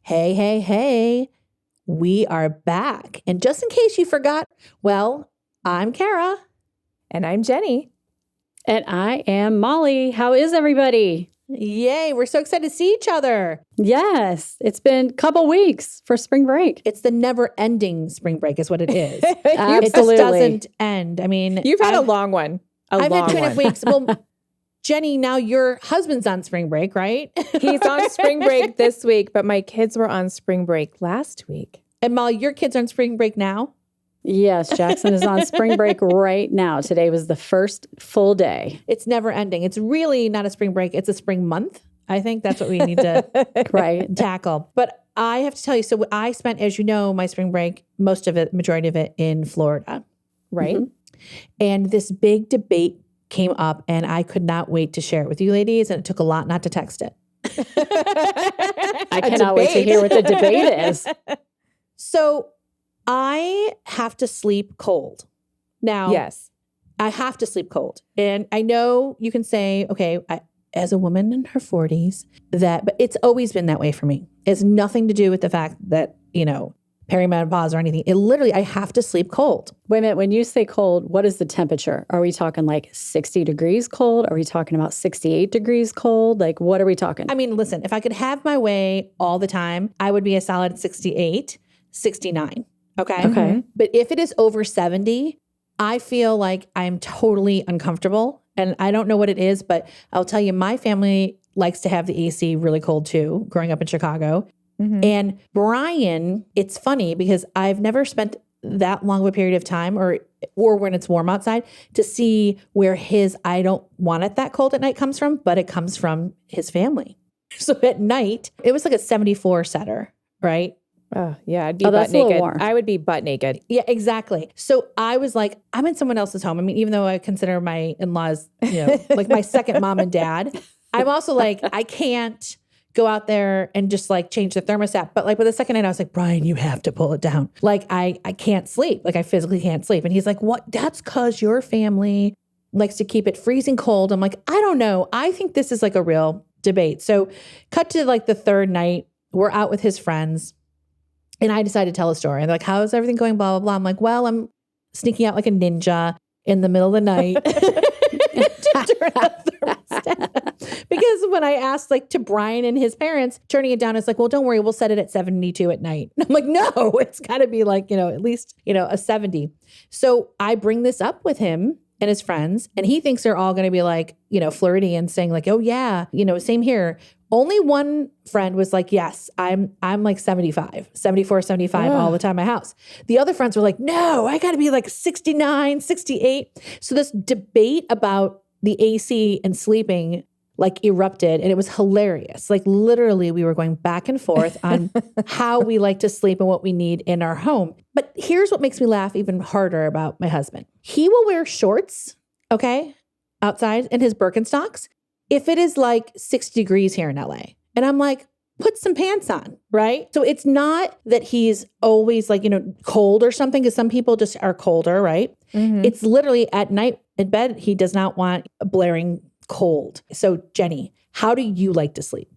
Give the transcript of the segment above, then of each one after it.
Hey, hey, hey, we are back. And just in case you forgot, well, I'm Kara. And I'm Jenny. And I am Molly. How is everybody? Yay, we're so excited to see each other. Yes, it's been a couple weeks for spring break. It's the never-ending spring break is what it is. Absolutely. It just doesn't end. I mean, You've had a long one. I've had 2.5 weeks. Well, Jenny, now your husband's on spring break, right? He's on spring break this week, but my kids were on spring break last week. And Molly, your kids are on spring break now? Yes, Jackson is on spring break right now. Today was the first full day. It's never ending. It's really not a spring break. It's a spring month. I think that's what we need to tackle. But I have to tell you, so I spent, as you know, my spring break, most of it, majority of it in Florida. Right. Mm-hmm. And this big debate came up and I could not wait to share it with you ladies. And it took a lot not to text it. I cannot wait to hear what the debate is. So I have to sleep cold. Now, yes, I have to sleep cold. And I know you can say, okay, as a woman in her 40s, but it's always been that way for me. It's nothing to do with the fact that, perimenopause or anything. It literally, I have to sleep cold. Wait a minute. When you say cold, what is the temperature? Are we talking like 60 degrees cold? Are we talking about 68 degrees cold? Like, what are we talking? I mean, listen, if I could have my way all the time, I would be a solid 68, 69. Okay. But if it is over 70, I feel like I'm totally uncomfortable. And I don't know what it is, but I'll tell you, my family likes to have the AC really cold too, growing up in Chicago. Mm-hmm. And Brian, it's funny because I've never spent that long of a period of time or when it's warm outside to see where his I don't want it that cold at night comes from, but it comes from his family. So at night, it was like a 74 setter, right? Oh, yeah. I'd be butt naked. I would be butt naked. Yeah, exactly. So I was like, I'm in someone else's home. I mean, even though I consider my in-laws, like my second mom and dad, I'm also like, I can't go out there and just like change the thermostat. But like with the second night, I was like, Brian, you have to pull it down. Like I can't sleep. Like I physically can't sleep. And he's like, what? That's because your family likes to keep it freezing cold. I'm like, I don't know. I think this is like a real debate. So cut to like the third night, we're out with his friends. And I decided to tell a story. And they're like, how is everything going? Blah, blah, blah. I'm like, well, I'm sneaking out like a ninja in the middle of the night to turn out the thermostat. Because when I asked like to Brian and his parents, turning it down, it's like, well, don't worry, we'll set it at 72 at night. And I'm like, no, it's got to be like, at least, a 70. So I bring this up with him and his friends, and he thinks they're all going to be like, Floridian saying like, oh yeah, same here. Only one friend was like, yes, I'm like 75, 74, 75 all the time in my house. The other friends were like, no, I got to be like 69, 68. So this debate about the AC and sleeping like erupted, and it was hilarious. Like literally we were going back and forth on how we like to sleep and what we need in our home. But here's what makes me laugh even harder about my husband. He will wear shorts, outside in his Birkenstocks if it is like 60 degrees here in LA. And I'm like, put some pants on, right? So it's not that he's always like, cold or something, because some people just are colder, right? Mm-hmm. It's literally at night in bed, he does not want a blaring cold. So Jenny, how do you like to sleep?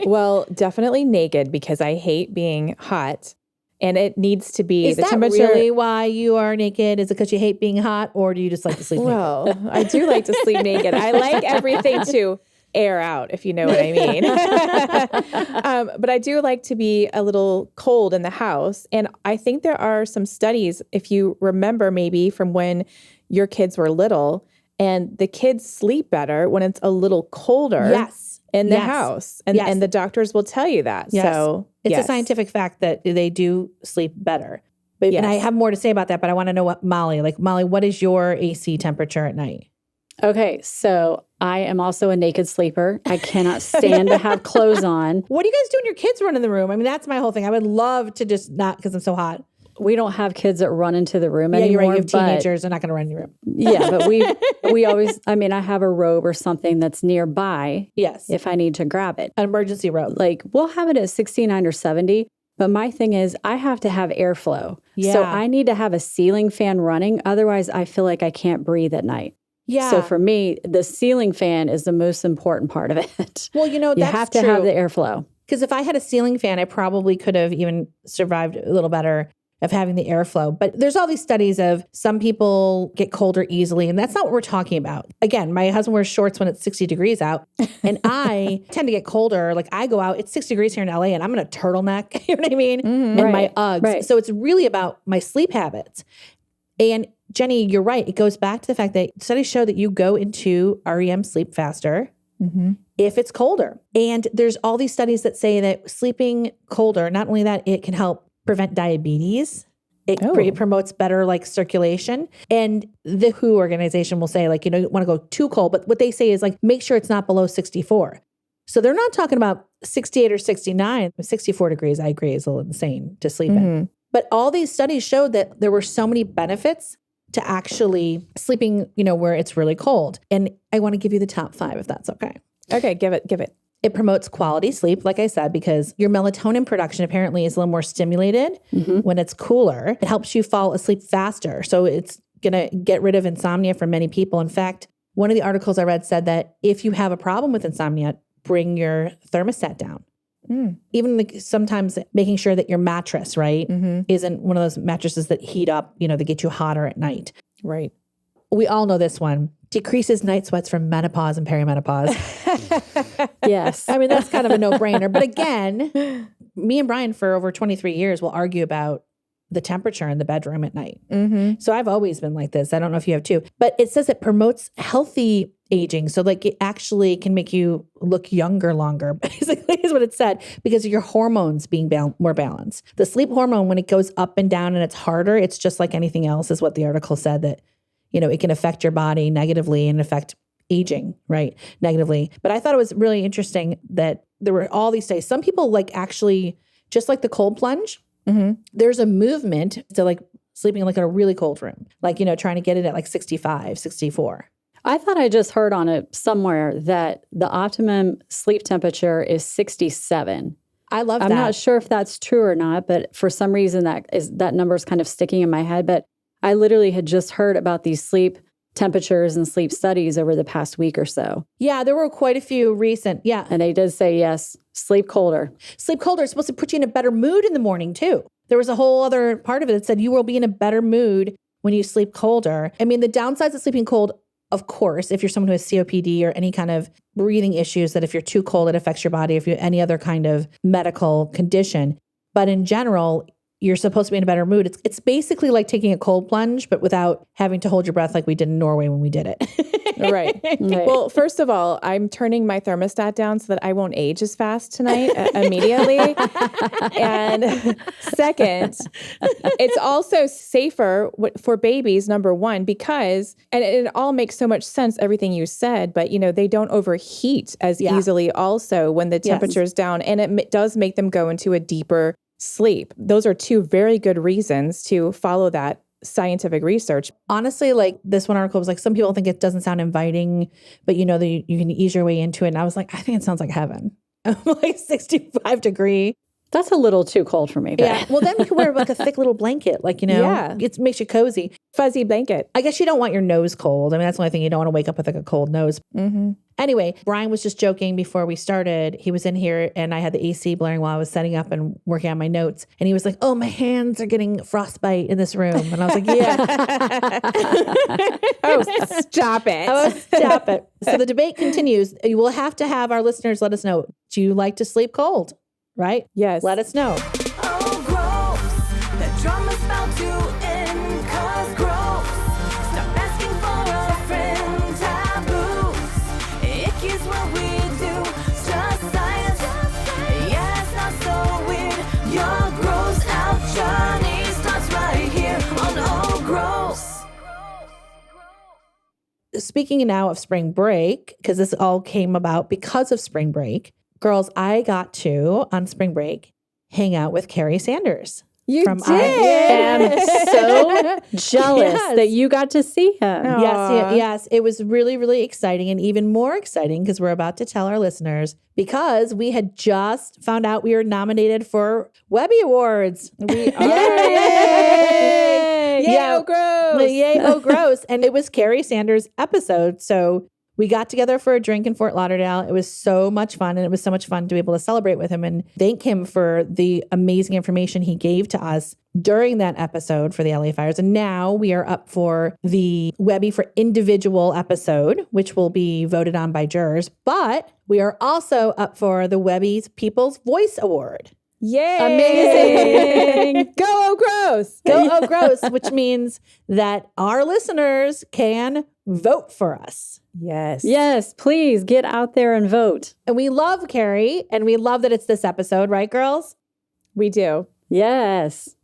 Well, definitely naked because I hate being hot. And it needs to be Is the that temperature. really why you are naked? Is it because you hate being hot, or do you just like to sleep naked? Well, I do like to sleep naked. I like everything to air out, if you know what I mean. But I do like to be a little cold in the house. And I think there are some studies, if you remember maybe from when your kids were little, and the kids sleep better when it's a little colder in the house. And the doctors will tell you that. Yes. So it's a scientific fact that they do sleep better. But and I have more to say about that, but I want to know what Molly, what is your AC temperature at night? Okay, so I am also a naked sleeper. I cannot stand to have clothes on. What do you guys do when your kids run in the room? I mean, that's my whole thing. I would love to just not, because I'm so hot. We don't have kids that run into the room anymore. Yeah, you're right. You have teenagers. They're not going to run in your room. Yeah, but we always, I have a robe or something that's nearby. Yes. If I need to grab it. An emergency robe. Like we'll have it at 69 or 70. But my thing is I have to have airflow. Yeah. So I need to have a ceiling fan running. Otherwise, I feel like I can't breathe at night. Yeah. So for me, the ceiling fan is the most important part of it. Well, that's you have to true. have the airflow. Because if I had a ceiling fan, I probably could have even survived a little better of having the airflow. But there's all these studies of some people get colder easily, and that's not what we're talking about. Again, my husband wears shorts when it's 60 degrees out, and I tend to get colder. Like I go out, it's 6 degrees here in LA, and I'm in a turtleneck, you know what I mean? And my Uggs. Right. So it's really about my sleep habits. And Jennie, you're right. It goes back to the fact that studies show that you go into REM sleep faster if it's colder. And there's all these studies that say that sleeping colder, not only that, it can help prevent diabetes. It promotes better like circulation. And the WHO organization will say like, you don't want to go too cold, but what they say is like, make sure it's not below 64. So they're not talking about 68 or 69. 64 degrees, I agree, is a little insane to sleep in. But all these studies showed that there were so many benefits to actually sleeping, where it's really cold. And I want to give you the top 5 if that's okay. Okay, give it. It promotes quality sleep, like I said, because your melatonin production apparently is a little more stimulated when it's cooler. It helps you fall asleep faster. So it's going to get rid of insomnia for many people. In fact, one of the articles I read said that if you have a problem with insomnia, bring your thermostat down. Even sometimes making sure that your mattress, right, isn't one of those mattresses that heat up, that get you hotter at night. Right. We all know this one. Decreases night sweats from menopause and perimenopause. Yes. I mean, that's kind of a no-brainer. But again, me and Brian for over 23 years will argue about the temperature in the bedroom at night. So I've always been like this. I don't know if you have too. But it says it promotes healthy aging. So like it actually can make you look younger longer, basically is what it said, because of your hormones being more balanced. The sleep hormone, when it goes up and down and it's harder, it's just like anything else is what the article said, that it can affect your body negatively and affect aging, right, negatively. But I thought it was really interesting that there were all these studies. Some people like actually, just like the cold plunge, there's a movement to like sleeping like in a really cold room, like, trying to get it at like 65, 64. I thought I just heard on it somewhere that the optimum sleep temperature is 67. I love that. I'm not sure if that's true or not, but for some reason that number is kind of sticking in my head. But I literally had just heard about these sleep temperatures and sleep studies over the past week or so. Yeah, there were quite a few recent. Yeah. And they did say, yes, sleep colder. Sleep colder is supposed to put you in a better mood in the morning too. There was a whole other part of it that said you will be in a better mood when you sleep colder. I mean, the downsides of sleeping cold, of course, if you're someone who has COPD or any kind of breathing issues, that if you're too cold, it affects your body, if you have any other kind of medical condition. But in general, you're supposed to be in a better mood. It's basically like taking a cold plunge, but without having to hold your breath like we did in Norway when we did it. Right. Well, first of all, I'm turning my thermostat down so that I won't age as fast tonight immediately. And second, it's also safer for babies, number one, because, and it all makes so much sense, everything you said, but they don't overheat as easily also when the temperature is down, and it does make them go into a deeper sleep. Those are 2 very good reasons to follow that scientific research. Honestly, like this one article was like, some people think it doesn't sound inviting, but you can ease your way into it. And I was like, I think it sounds like heaven. I'm like 65 degree. That's a little too cold for me. But. Yeah. Well, then you can wear like a thick little blanket, like, it makes you cozy. Fuzzy blanket. I guess you don't want your nose cold. I mean, that's the only thing. You don't want to wake up with like a cold nose. Anyway, Brian was just joking before we started. He was in here and I had the AC blaring while I was setting up and working on my notes. And he was like, oh, my hands are getting frostbite in this room. And I was like, yeah. Stop it. Stop it. So the debate continues. You will have to have our listeners let us know. Do you like to sleep cold? Right? Yes. Let us know. Oh, gross. The drama's about to end, 'cause gross. Stop asking for a friend. Taboos. Icky's what we do. It's just science. Yeah, it's not so weird. Your gross out journey starts right here on Oh, Gross. Speaking now of spring break, because this all came about because of spring break. Girls, I got to, on spring break, hang out with Kerry Sanders. You did. I am so jealous that you got to see him. Yes. It was really, really exciting, and even more exciting because we're about to tell our listeners, because we had just found out we were nominated for Webby Awards. We are. Yay! Yeah. Oh, gross. Yay, oh, gross. And it was Kerry Sanders' episode. So We got together for a drink in Fort Lauderdale. It was so much fun. And it was so much fun to be able to celebrate with him and thank him for the amazing information he gave to us during that episode for the LA fires. And now we are up for the Webby for individual episode, which will be voted on by jurors. But we are also up for the Webby's People's Voice Award. Yay! Amazing. Go, oh, gross. Go, oh, gross, which means that our listeners can vote for us. Yes. Yes, please get out there and vote. And we love Kerry, and we love that it's this episode, right, girls? We do. Yes.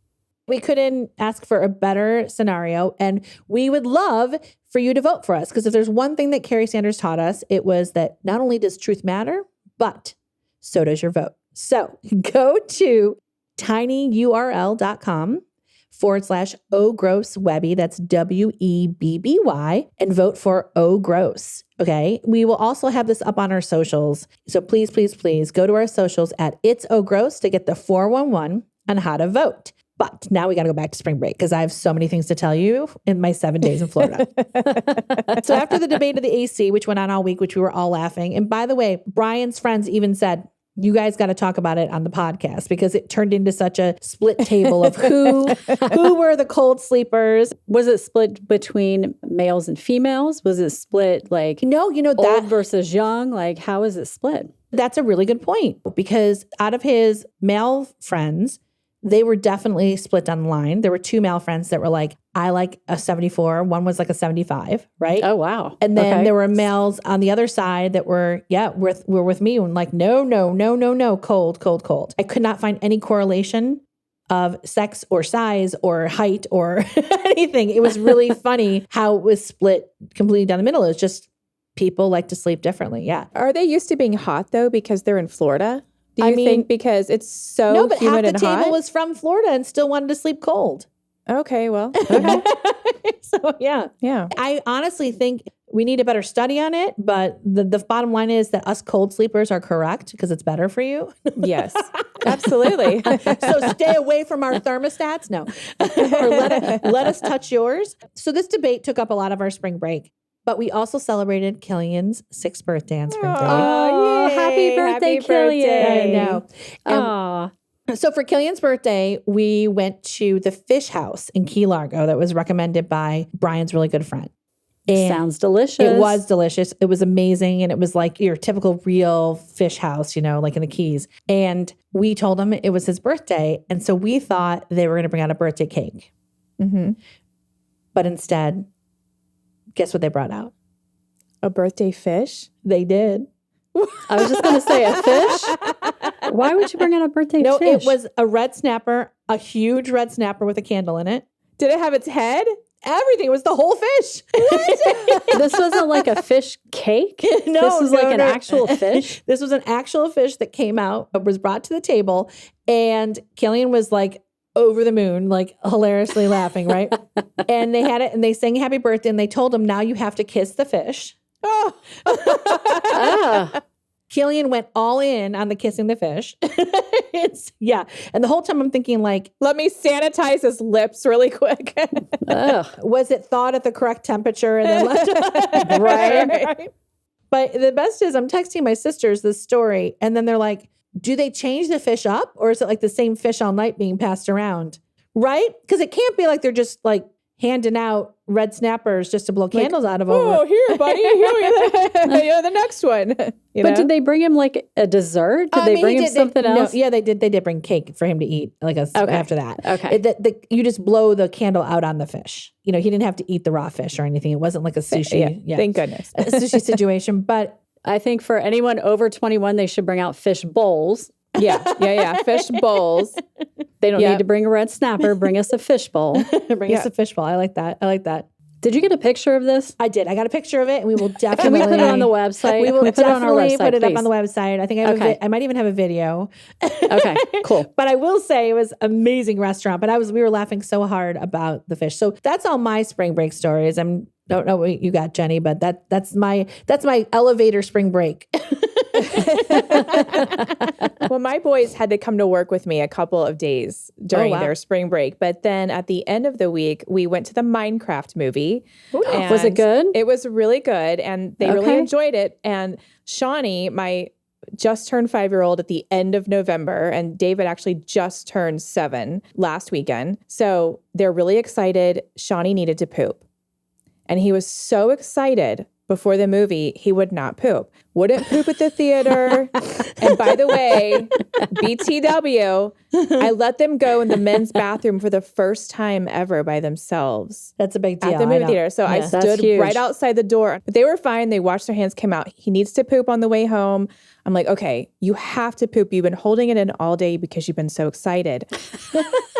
We couldn't ask for a better scenario, and we would love for you to vote for us, because if there's one thing that Kerry Sanders taught us, it was that not only does truth matter, but so does your vote. So go to tinyurl.com/ohgrosswebby, that's WEBBY, and vote for Oh Gross. Okay. We will also have this up on our socials. So please, please, please go to our socials at It's Oh Gross to get the 411 on how to vote. But now we got to go back to spring break because I have so many things to tell you in my 7 days in Florida. So after the debate of the AC, which went on all week, which we were all laughing. And by the way, Brian's friends even said, you guys got to talk about it on the podcast because it turned into such a split table of who were the cold sleepers. Was it split between males and females? Was it split like No, old that versus young? Like, how is it split? that's a really good point because out of his male friends, they were definitely split down the line. There were 2 male friends that were like, I like a 74. One was like a 75, right? Oh, wow. And then Okay. there were males on the other side that were with me and like, no, cold. I could not find any correlation of sex or size or height or anything. It was really funny how it was split completely down the middle. It's just people like to sleep differently. Yeah. Are they used to being hot, though, because they're in Florida? Do you I mean, think because it's so No, but half humid the and table hot? was from Florida and still wanted to sleep cold. Okay, well, So yeah. yeah. I honestly think we need a better study on it, but the bottom line is that us cold sleepers are correct because it's better for you. Yes, absolutely. So stay away from our thermostats. No, or let us touch yours. So this debate took up a lot of our spring break, but we also celebrated Killian's 6th birthday on spring break. Oh, yay. happy birthday, Happy Killian. I know. Aw. So for Killian's birthday, we went to the Fish House in Key Largo that was recommended by Brian's really good friend. And Sounds delicious. it was delicious. It was amazing. And it was like your typical real fish house, like in the Keys. And we told him it was his birthday. And so we thought they were going to bring out a birthday cake. Mm-hmm. But instead, guess what they brought out? A birthday fish? They did. I was just going to say a fish. Why would you bring out a birthday No, fish? it was a red snapper, a huge red snapper with a candle in it. Did it have its head? Everything. It was the whole fish. This wasn't like a fish cake? No, This was no, like an no. actual fish? This was an actual fish that came out, was brought to the table, and Killian was like over the moon, like hilariously laughing, right? And they had it, and they sang happy birthday, and they told him, now you have to kiss the fish. Oh, Ah. Killian went all in on the kissing the fish. And the whole time I'm thinking like, let me sanitize his lips really quick. Ugh. was it thawed at the correct temperature and then left? Right. But the best is I'm texting my sisters this story, and then they're like, do they change the fish up, or is it like the same fish all night being passed around? Right? Because it can't be like they're just like handing out red snappers just to blow candles out of Oh, over. here, buddy. Here, the next one. You But know? did they bring him like a dessert? Did they bring him something else? No, yeah, they did. They did bring cake for him to eat after that. Okay. You just blow the candle out on the fish. He didn't have to eat the raw fish or anything. It wasn't like a sushi. Yeah, thank goodness. A sushi situation. But I think for anyone over 21, they should bring out fish bowls. Yeah. Fish bowls. They don't Yep. need to bring a red snapper. Bring us a fish bowl. bring us a fish bowl. I like that. Did you get a picture of this? I did. I got a picture of it, and we will definitely. Can we put it on the website? We will Can put it on our definitely website, put it up please? on the website. I think I might even have a video. Okay, cool. But I will say it was an amazing restaurant. But we were laughing so hard about the fish. So that's all my spring break stories. Don't know what you got, Jenny, but that's my elevator spring break. Well, my boys had to come to work with me a couple of days during their spring break. But then at the end of the week, we went to the Minecraft movie. Was it good? It was really good. And they really enjoyed it. And Shawnee, my just turned 5-year-old at the end of November, and David actually just turned 7 last weekend. So they're really excited. Shawnee needed to poop. And he was so excited before the movie, he would not poop. Wouldn't poop at the theater. And by the way, BTW, I let them go in the men's bathroom for the first time ever by themselves. That's a big deal. At the movie theater. So I stood huge. right outside the door. But they were fine. They washed their hands, came out. He needs to poop on the way home. I'm like, okay, you have to poop. You've been holding it in all day because you've been so excited.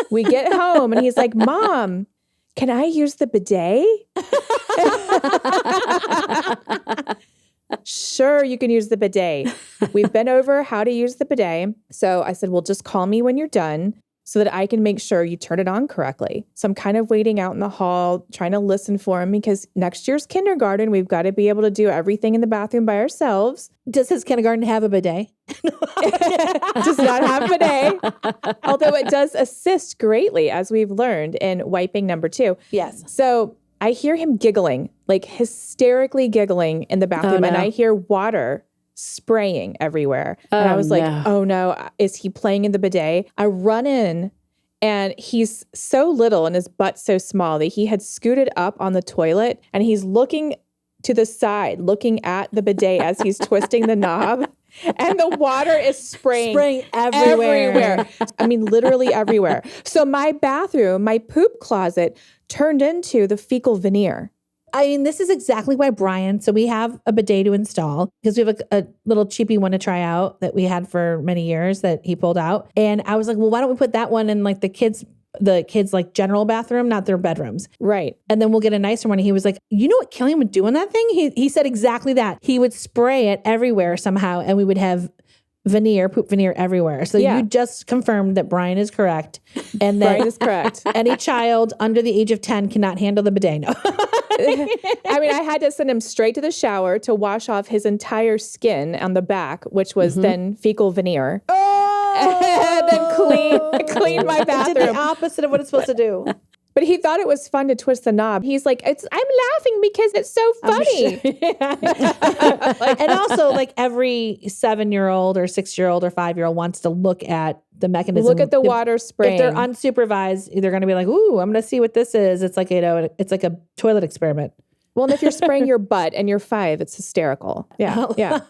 We get home and he's like, Mom, can I use the bidet? Sure, you can use the bidet. We've been over how to use the bidet. So I said, well, just call me when you're done so that I can make sure you turn it on correctly. So I'm kind of waiting out in the hall, trying to listen for him because next year's kindergarten, we've got to be able to do everything in the bathroom by ourselves. Does his kindergarten have a bidet? Does not have a bidet. Although it does assist greatly, as we've learned, in wiping number 2. Yes. So I hear him giggling, like hysterically giggling in the bathroom, and I hear water spraying everywhere. And I was like, oh no, is he playing in the bidet? I run in and he's so little and his butt's so small that he had scooted up on the toilet and he's looking to the side, looking at the bidet as he's twisting the knob. And the water is spraying everywhere. I mean, literally everywhere. So my bathroom, my poop closet turned into the fecal veneer. I mean, this is exactly why Brian, so we have a bidet to install because we have a little cheapy one to try out that we had for many years that he pulled out. And I was like, well, why don't we put that one in like the kids like general bathroom, not their bedrooms. Right. And then we'll get a nicer one. And he was like, you know what Killian would do on that thing? He said exactly that. He would spray it everywhere somehow and we would have poop veneer everywhere. So you just confirmed that Brian is correct. And that Brian is correct. Any child under the age of 10 cannot handle the bidet. No. I mean, I had to send him straight to the shower to wash off his entire skin on the back, which was then fecal veneer. And then clean my bathroom. Did the opposite of what it's supposed to do. But he thought it was fun to twist the knob. He's like, I'm laughing because it's so funny. And also, like every 7-year-old or 6-year-old or 5-year-old wants to look at the mechanism. Look at the water spraying. If they're unsupervised, they're going to be like, "Ooh, I'm going to see what this is." It's like it's like a toilet experiment. Well, and if you're spraying your butt and you're 5, it's hysterical. Yeah, yeah.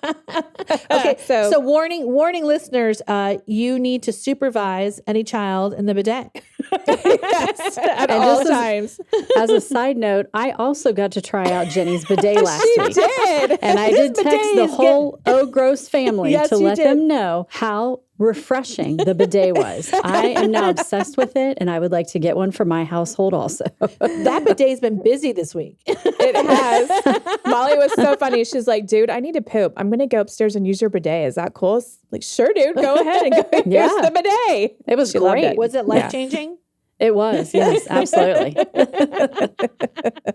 Okay, so warning, listeners, you need to supervise any child in the bidet. Yes, at all times. As a side note, I also got to try out Jenny's bidet last week. She did. And I did text the whole Oh Gross family to let them know how refreshing the bidet was. I am now obsessed with it, and I would like to get one for my household also. That bidet's been busy this week. It has. Molly was so funny. She's like, dude, I need to poop. I'm going to go upstairs and use your bidet. Is that cool? Like, sure, dude. Go ahead and go use the bidet. It was She loved great. it. Was it life-changing? It was, yes, absolutely.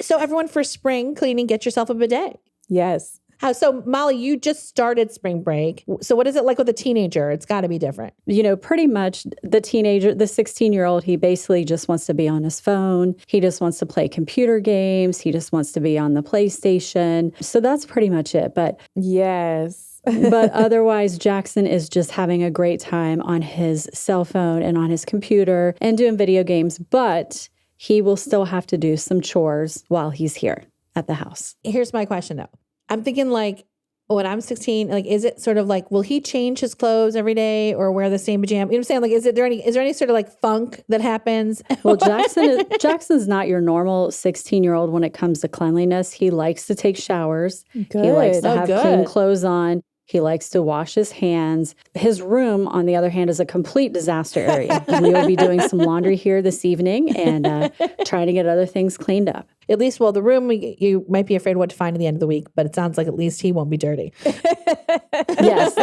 So everyone, for spring cleaning, get yourself a bidet. Yes. So Molly, you just started spring break. So what is it like with a teenager? It's got to be different. You know, pretty much the teenager, the 16-year-old, he basically just wants to be on his phone. He just wants to play computer games. He just wants to be on the PlayStation. So that's pretty much it. But yes. But otherwise, Jackson is just having a great time on his cell phone and on his computer and doing video games. But he will still have to do some chores while he's here at the house. Here's my question though. I'm thinking like when I'm 16, like, is it sort of like, will he change his clothes every day or wear the same pajama? You know what I'm saying? Like, is there any sort of like funk that happens? Well, Jackson's not your normal 16-year-old when it comes to cleanliness. He likes to take showers. Good. He likes to Oh, have good. clean clothes on. He likes to wash his hands. His room, on the other hand, is a complete disaster area. We will be doing some laundry here this evening and trying to get other things cleaned up. At least, well, the room, you might be afraid what to find at the end of the week, but it sounds like at least he won't be dirty. Yes.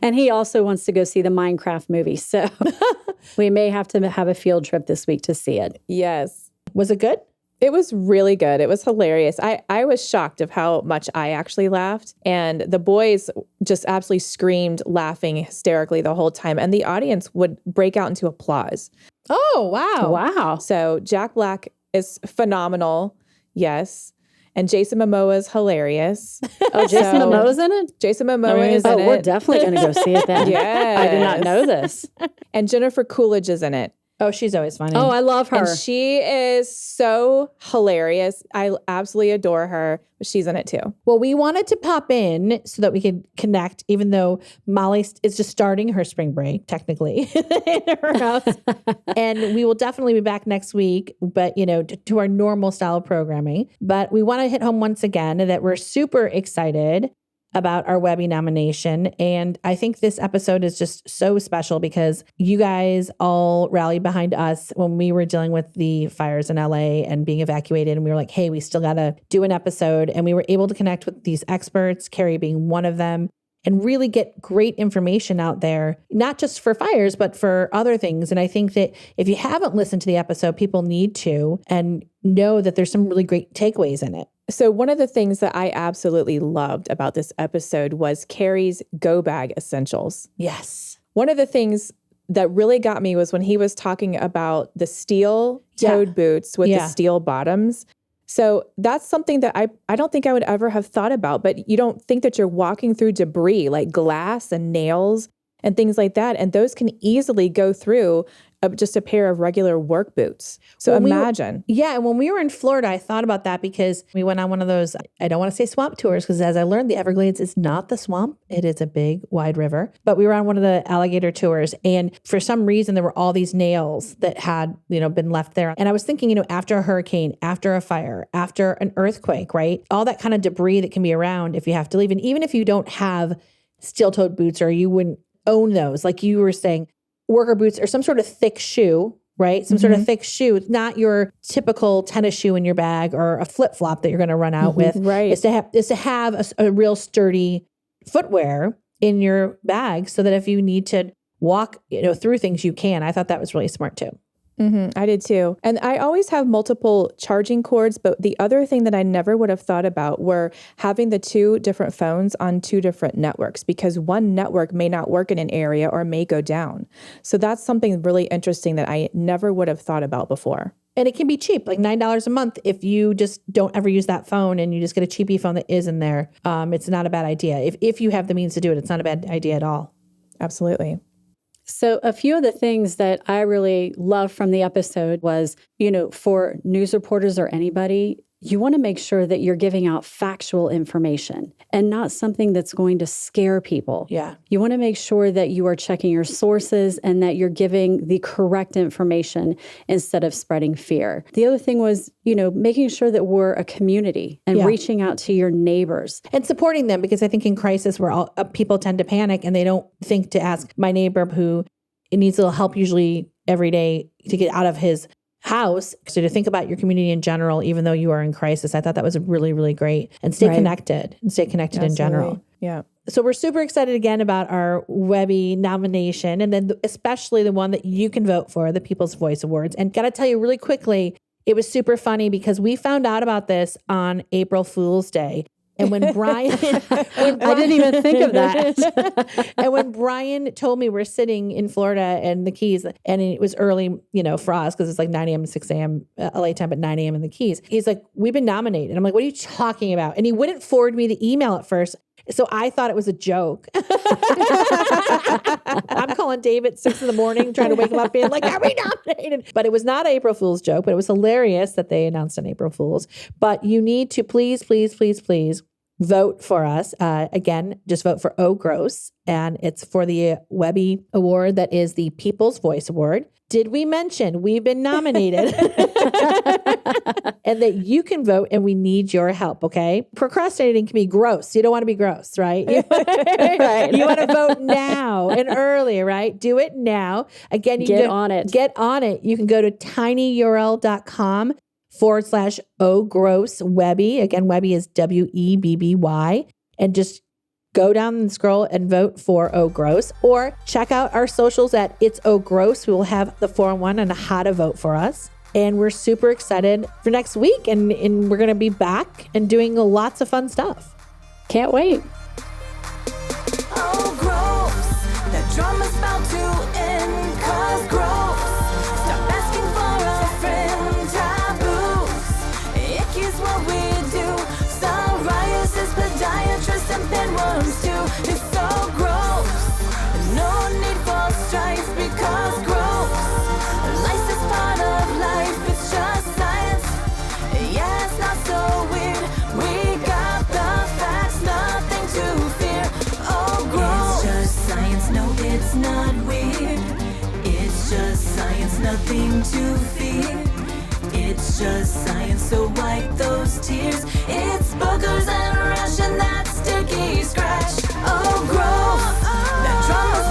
And he also wants to go see the Minecraft movie. So we may have to have a field trip this week to see it. Yes. Was it good? It was really good. It was hilarious. I was shocked of how much I actually laughed. And the boys just absolutely screamed, laughing hysterically the whole time. And the audience would break out into applause. Oh, wow. Wow. So Jack Black is phenomenal. Yes. And Jason Momoa is hilarious. Oh, Jason Momoa's in it? Jason Momoa is in it. We're definitely going to go see it then. Yes. I did not know this. And Jennifer Coolidge is in it. Oh, she's always funny. Oh, I love her. And she is so hilarious. I absolutely adore her. But she's in it too. Well, we wanted to pop in so that we could connect, even though Molly is just starting her spring break, technically, in her house. And we will definitely be back next week, but, to our normal style of programming. But we want to hit home once again that we're super excited about our Webby nomination. And I think this episode is just so special because you guys all rallied behind us when we were dealing with the fires in LA and being evacuated. And we were like, hey, we still got to do an episode. And we were able to connect with these experts, Kerry being one of them, and really get great information out there, not just for fires, but for other things. And I think that if you haven't listened to the episode, people need to and know that there's some really great takeaways in it. So one of the things that I absolutely loved about this episode was Kerry's go bag essentials. Yes. One of the things that really got me was when he was talking about the steel toed boots with the steel bottoms. So that's something that I don't think I would ever have thought about, but you don't think that you're walking through debris like glass and nails and things like that. And those can easily go through just a pair of regular work boots. So imagine. And when we were in Florida, I thought about that because we went on one of those, I don't want to say swamp tours, because as I learned, the Everglades is not the swamp. It is a big, wide river. But we were on one of the alligator tours. And for some reason, there were all these nails that had, been left there. And I was thinking, after a hurricane, after a fire, after an earthquake, right? All that kind of debris that can be around if you have to leave. And even if you don't have steel-toed boots or you wouldn't own those, like you were saying, worker boots or some sort of thick shoe, right? Some sort of thick shoe, not your typical tennis shoe in your bag or a flip-flop that you're going to run out with. Right. Is to have a real sturdy footwear in your bag so that if you need to walk, through things, you can. I thought that was really smart too. I did too. And I always have multiple charging cords, but the other thing that I never would have thought about were having the two different phones on two different networks, because one network may not work in an area or may go down. So that's something really interesting that I never would have thought about before. And it can be cheap, like $9 a month if you just don't ever use that phone and you just get a cheapy phone that is in there. It's not a bad idea. If you have the means to do it, it's not a bad idea at all. Absolutely. So a few of the things that I really loved from the episode was, for news reporters or anybody, you want to make sure that you're giving out factual information and not something that's going to scare people. Yeah. You want to make sure that you are checking your sources and that you're giving the correct information instead of spreading fear. The other thing was, making sure that we're a community and reaching out to your neighbors. And supporting them, because I think in crisis where people tend to panic and they don't think to ask my neighbor who needs a little help usually every day to get out of his house. So to think about your community in general, even though you are in crisis, I thought that was really, really great. And stay connected in general. Yeah. So we're super excited again about our Webby nomination, and then especially the one that you can vote for, the People's Voice Awards. And got to tell you really quickly, it was super funny because we found out about this on April Fool's Day. And when Brian, I didn't even think of that. And when Brian told me we're sitting in Florida and the Keys, and it was early, for us, because it's like 9 a.m. and 6 a.m. LA time, but 9 a.m. in the Keys. He's like, we've been nominated. And I'm like, what are you talking about? And he wouldn't forward me the email at first. So I thought it was a joke. I'm calling Dave at 6 a.m, trying to wake him up, being like, are we nominated? But it was not an April Fool's joke, but it was hilarious that they announced on April Fool's. But you need to please vote for us. Again, just vote for Oh Gross. And it's for the Webby Award that is the People's Voice Award. Did we mention we've been nominated? And that you can vote and we need your help, okay? Procrastinating can be gross. You don't want to be gross, right? Right. You want to vote now and early, right? Do it now. Again, you Get on it. Get on it. You can go to tinyurl.com/Oh Gross Webby. Again, Webby is WEBBY. And just go down and scroll and vote for Oh Gross, or check out our socials at It's Oh Gross. We will have the 411 on how to vote for us. And we're super excited for next week. And we're going to be back and doing lots of fun stuff. Can't wait. Oh, gross. That drama's about to end, 'cause gross. Stop asking for a friend. Taboos. Icky's what we do. Psoriasis, podiatrist, and pinworms too. It's so gross. No need for strife, because gross. Life is part of life. It's just science. Yeah, it's not so weird. We got the facts, nothing to fear. Oh, gross. It's just science, no, it's not weird. It's just science, nothing to fear. It's just science, so wipe those tears. It's boogers and rash and that sticky scratch. Oh, gross. That drama's